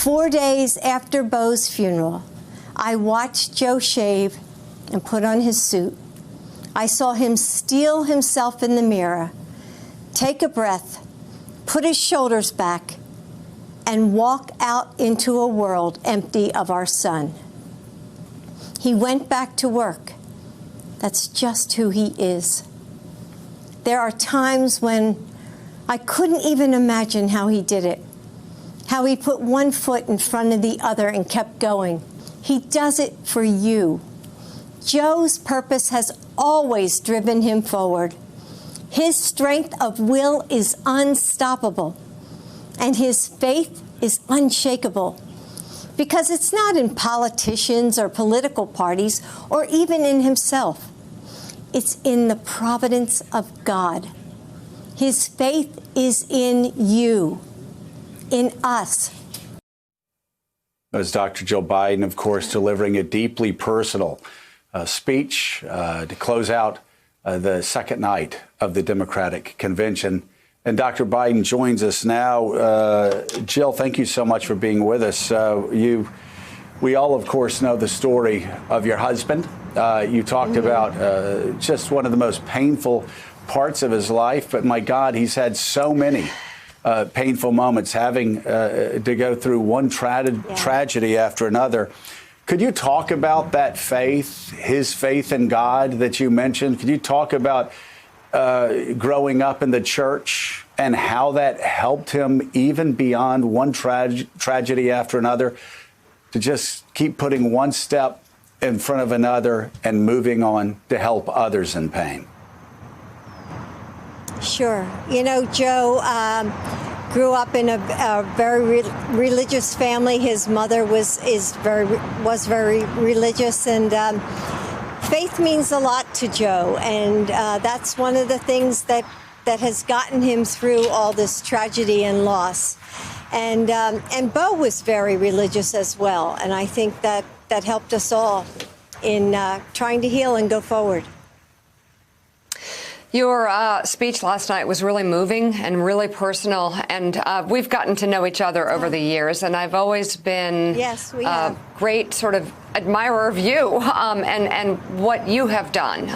4 days after Beau's funeral, I watched Joe shave and put on his suit. I saw him steel himself in the mirror, take a breath, put his shoulders back, and walk out into a world empty of our son. He went back to work. That's just who he is. There are times when I couldn't even imagine how he did it, how he put one foot in front of the other and kept going. He does it for you. Joe's purpose has always driven him forward. His strength of will is unstoppable, and his faith is unshakable, because it's not in politicians or political parties or even in himself. It's in the providence of God. His faith is in you, in us. That was Dr. Jill Biden, of course, delivering a deeply personal speech to close out the second night of the Democratic Convention. And Dr. Biden joins us now. Jill, thank you so much for being with us. We all, of course, know the story of your husband. You talked about just one of the most painful parts of his life. But my God, he's had so many painful moments, having to go through one tragedy after another. Could you talk about that faith, his faith in God that you mentioned? Could you talk about growing up in the church and how that helped him even beyond one tragedy after another to just keep putting one step in front of another and moving on to help others in pain? Sure. You know, Joe grew up in a very religious family. His mother was very religious, and faith means a lot to Joe, and that's one of the things that has gotten him through all this tragedy and loss. And Beau was very religious as well, and I think that helped us all in trying to heal and go forward. Your speech last night was really moving and really personal, and we've gotten to know each other over the years, and I've always been a great sort of admirer of you and what you have done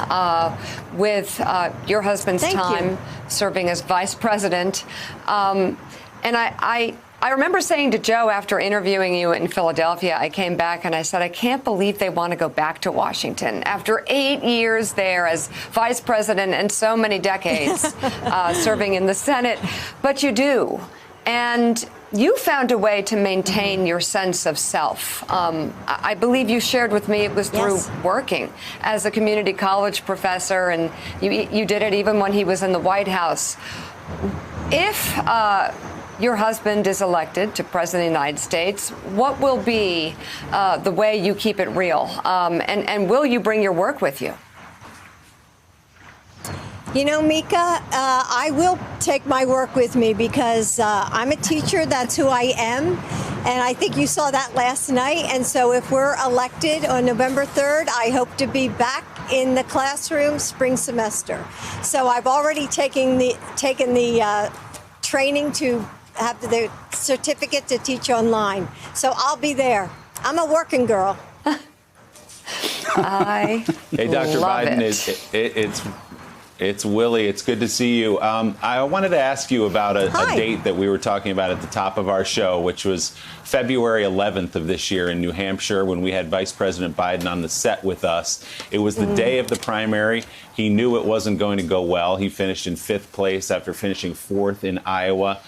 with your husband's time serving as vice president. And I remember saying to Joe after interviewing you in Philadelphia, I came back and I said, I can't believe they want to go back to Washington after 8 years there as vice president and so many decades serving in the Senate. But you do. And you found a way to maintain your sense of self. I believe you shared with me it was through working as a community college professor, and you did it even when he was in the White House. If your husband is elected to President of the United States, what will be the way you keep it real? And will you bring your work with you? You know, Mika, I will take my work with me because I'm a teacher. That's who I am. And I think you saw that last night. And so if we're elected on November 3rd, I hope to be back in the classroom spring semester. So I've already taken the training to have the certificate to teach online. So I'll be there. I'm a working girl. Hey, Dr. Biden, it's Willie. It's good to see you. I wanted to ask you about a date that we were talking about at the top of our show, which was February 11th of this year in New Hampshire when we had Vice President Biden on the set with us. It was the day of the primary. He knew it wasn't going to go well. He finished in 5th place after finishing 4th in Iowa.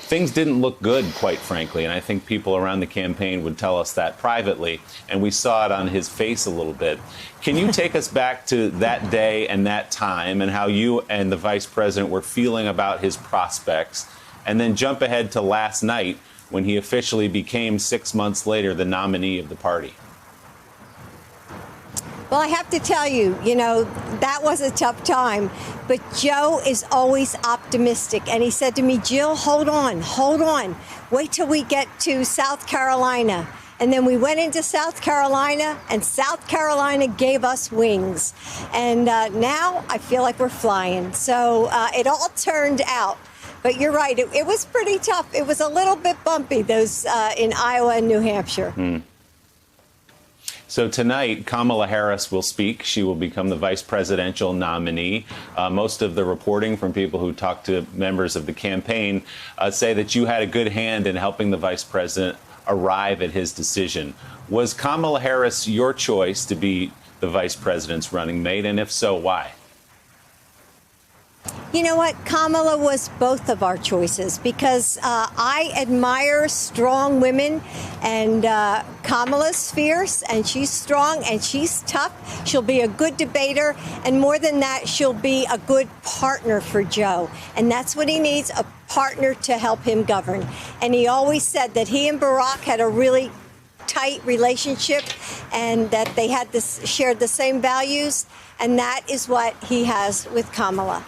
Things didn't look good, quite frankly, and I think people around the campaign would tell us that privately, and we saw it on his face a little bit. Can you take us back to that day and that time and how you and the vice president were feeling about his prospects, and then jump ahead to last night when he officially became 6 months later the nominee of the party? Well, I have to tell you, you know, that was a tough time. But Joe is always optimistic. And he said to me, Jill, hold on. Wait till we get to South Carolina. And then we went into South Carolina, and South Carolina gave us wings. And now I feel like we're flying. So it all turned out. But you're right. It was pretty tough. It was a little bit bumpy, those in Iowa and New Hampshire. So tonight, Kamala Harris will speak. She will become the vice presidential nominee. Most of the reporting from people who talk to members of the campaign say that you had a good hand in helping the vice president arrive at his decision. Was Kamala Harris your choice to be the vice president's running mate? And if so, why? You know what? Kamala was both of our choices because I admire strong women, and Kamala's fierce and she's strong and she's tough. She'll be a good debater, and more than that, she'll be a good partner for Joe. And that's what he needs, a partner to help him govern. And he always said that he and Barack had a really tight relationship and that they had shared the same values, and that is what he has with Kamala.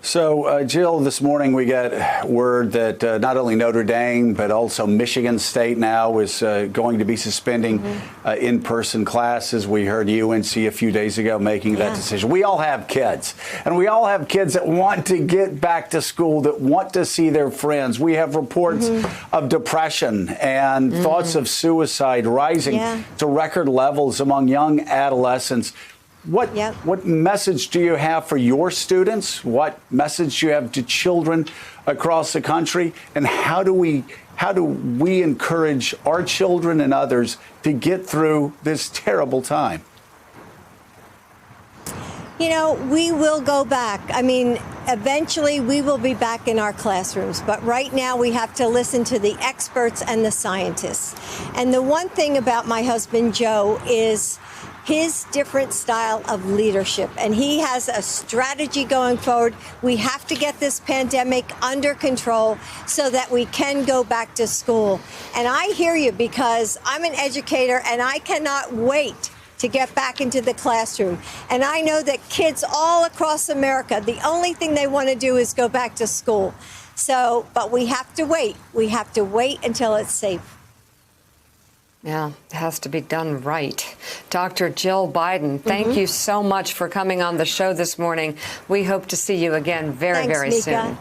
So, Jill, this morning we got word that not only Notre Dame, but also Michigan State now is going to be suspending in-person classes. We heard UNC a few days ago making that decision. We all have kids, and we all have kids that want to get back to school, that want to see their friends. We have reports of depression and thoughts of suicide rising to record levels among young adolescents. What message do you have for your students? What message do you have to children across the country? And how do we encourage our children and others to get through this terrible time? You know, we will go back. I mean, eventually we will be back in our classrooms. But right now we have to listen to the experts and the scientists. And the one thing about my husband, Joe, is his different style of leadership. And he has a strategy going forward. We have to get this pandemic under control so that we can go back to school. And I hear you, because I'm an educator and I cannot wait to get back into the classroom. And I know that kids all across America, the only thing they want to do is go back to school. So, but we have to wait. We have to wait until it's safe. Yeah, it has to be done right. Dr. Jill Biden, thank you so much for coming on the show this morning. We hope to see you again very soon.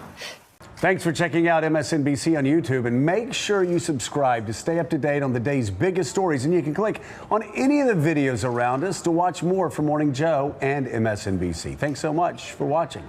Thanks for checking out MSNBC on YouTube, and make sure you subscribe to stay up to date on the day's biggest stories. And you can click on any of the videos around us to watch more from Morning Joe and MSNBC. Thanks so much for watching.